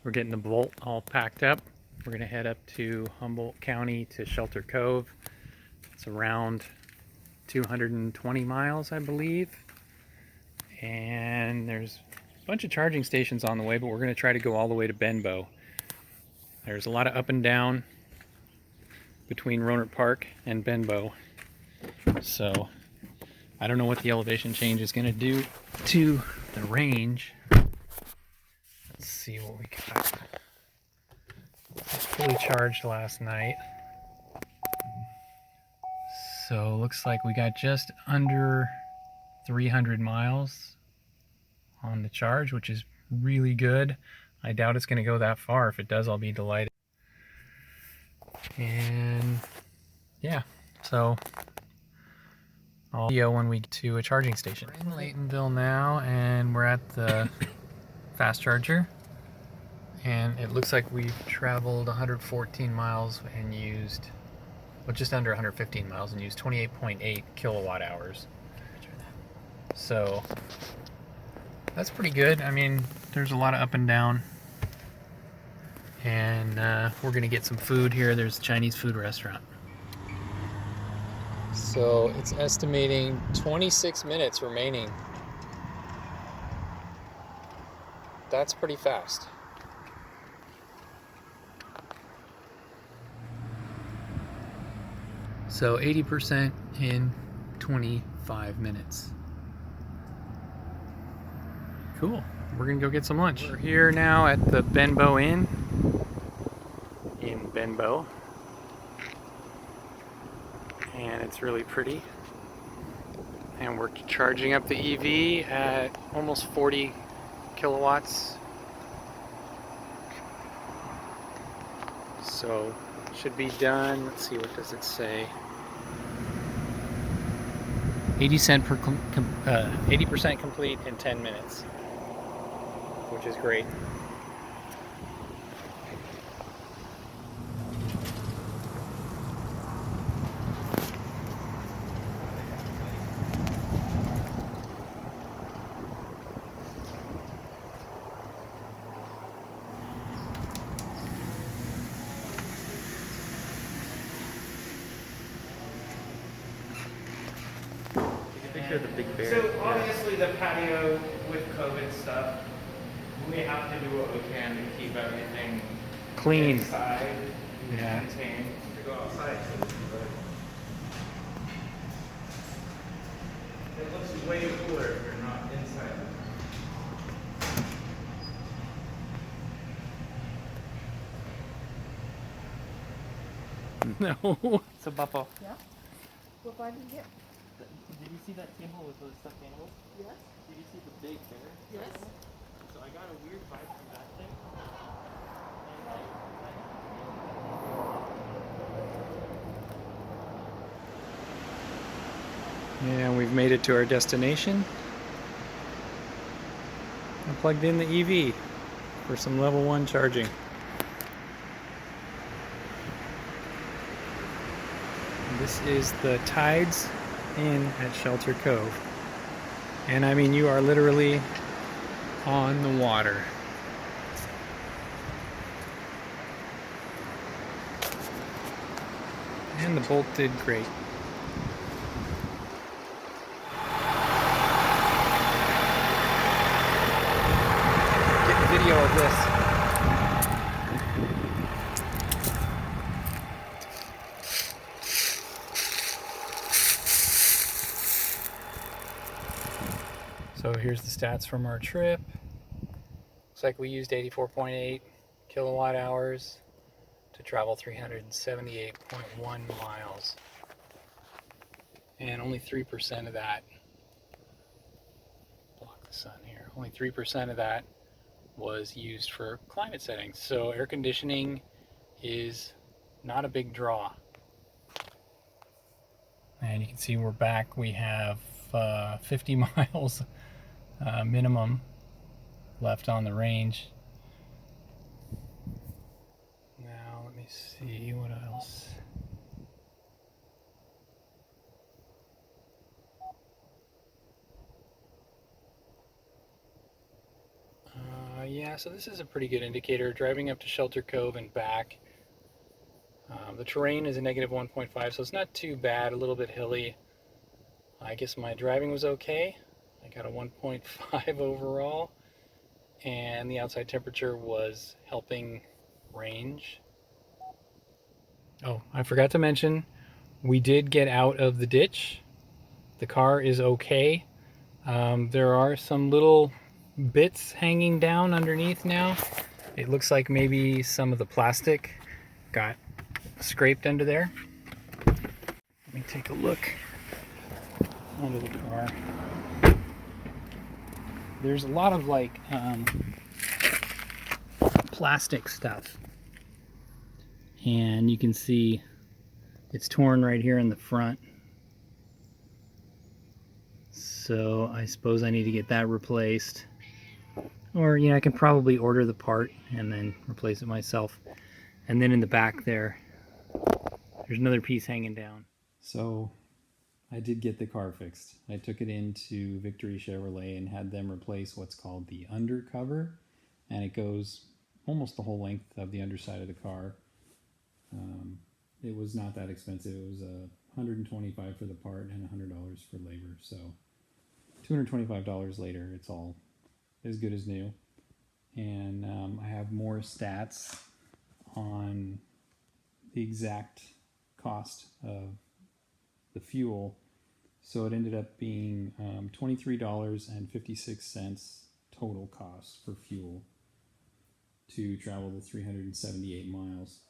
We're getting the Bolt all packed up. We're going to head up to Humboldt County to Shelter Cove. It's around 220 miles, I believe. And there's a bunch of charging stations on the way, but we're going to try to go all the way to Benbow. There's a lot of up and down between Rohnert Park and Benbow. So I don't know what the elevation change is going to do to the range. Let's see what we got. It's fully charged last night. So looks like we got just under 300 miles on the charge, which is really good. I doubt it's going to go that far. If it does, I'll be delighted. And yeah, so I'll video when we get to a charging station. We're in Laytonville now, and we're at the fast charger. And it looks like we've traveled 114 miles and used, well, just under 115 miles and used 28.8 kilowatt hours. So that's pretty good. I mean, there's a lot of up and down. And we're gonna get some food here. There's a Chinese food restaurant. So it's estimating 26 minutes remaining. That's pretty fast. So 80% in 25 minutes. Cool. We're gonna go get some lunch. We're here now at the Benbow Inn in Benbow. And it's really pretty. And we're charging up the EV at almost 40 kilowatts. So should be done. Let's see, what does it say? 80% complete in 10 minutes, which is great. Picture the big bear. So obviously the patio with COVID stuff, we have to do what we can to keep everything Clean. inside, Yeah. contained. To go outside, so it looks way cooler if you're not inside. No. It's a buffer. Yeah? What bag did you get? Did you see that table with those stuffed animals? Yes. Did you see the big bear? Yes. So I got a weird vibe from that thing. And we've made it to our destination. I plugged in the EV for some level 1 charging. And this is the Tides Inn at Shelter Cove. And I mean, you are literally on the water. And the Bolt did great. Get a video of this. So here's the stats from our trip. Looks like we used 84.8 kilowatt hours to travel 378.1 miles. And only 3% of that, block the sun here, only 3% of that was used for climate settings. So air conditioning is not a big draw. And you can see we're back. We have 50 miles minimum left on the range. Now let me see what else. Yeah, so this is a pretty good indicator. Driving up to Shelter Cove and back. The terrain is a negative 1.5, so it's not too bad, a little bit hilly. I guess my driving was okay. I got a 1.5 overall, and the outside temperature was helping range. Oh, I forgot to mention, we did get out of the ditch. The car is okay. There are some little bits hanging down underneath now. It looks like maybe some of the plastic got scraped under there. Let me take a look under the car. There's a lot of like plastic stuff, and you can see it's torn right here in the front. So I suppose I need to get that replaced, or I can probably order the part and then replace it myself. And then in the back there's another piece hanging down. So I did get the car fixed. I took it into Victory Chevrolet and had them replace what's called the undercover, and it goes almost the whole length of the underside of the car. It was not that expensive. It was $125 for the part and $100 for labor. So $225 later, it's all as good as new. And I have more stats on the exact cost of the fuel. So it ended up being $23.56 total cost for fuel to travel the 378 miles.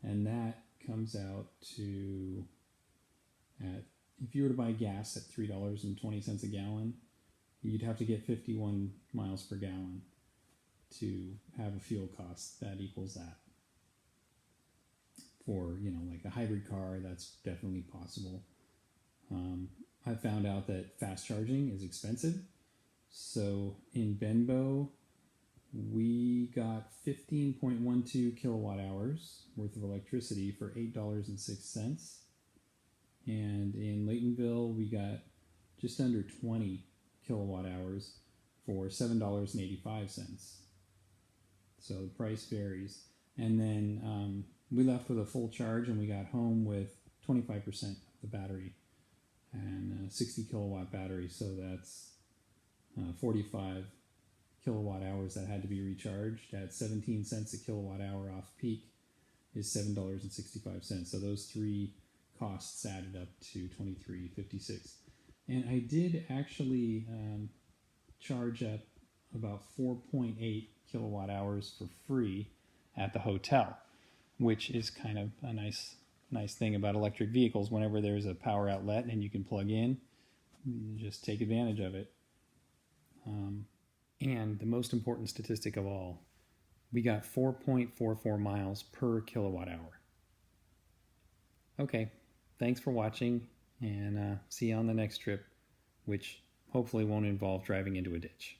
And that comes out to, if you were to buy gas at $3.20 a gallon, you'd have to get 51 miles per gallon to have a fuel cost that equals that. For, like a hybrid car, that's definitely possible. I found out that fast charging is expensive. So in Benbow, we got 15.12 kilowatt hours worth of electricity for $8.06. And in Laytonville, we got just under 20 kilowatt hours for $7.85. So the price varies. And then we left with a full charge, and we got home with 25% of the battery and a 60 kilowatt battery. So that's 45 kilowatt hours that had to be recharged at 17 cents a kilowatt hour off peak is $7.65. So those three costs added up to $23.56. And I did actually charge up about 4.8 kilowatt hours for free at the hotel, which is kind of a nice thing about electric vehicles. Whenever there's a power outlet and you can plug in, you just take advantage of it. And the most important statistic of all, we got 4.44 miles per kilowatt hour. Okay, thanks for watching, and see you on the next trip, which hopefully won't involve driving into a ditch.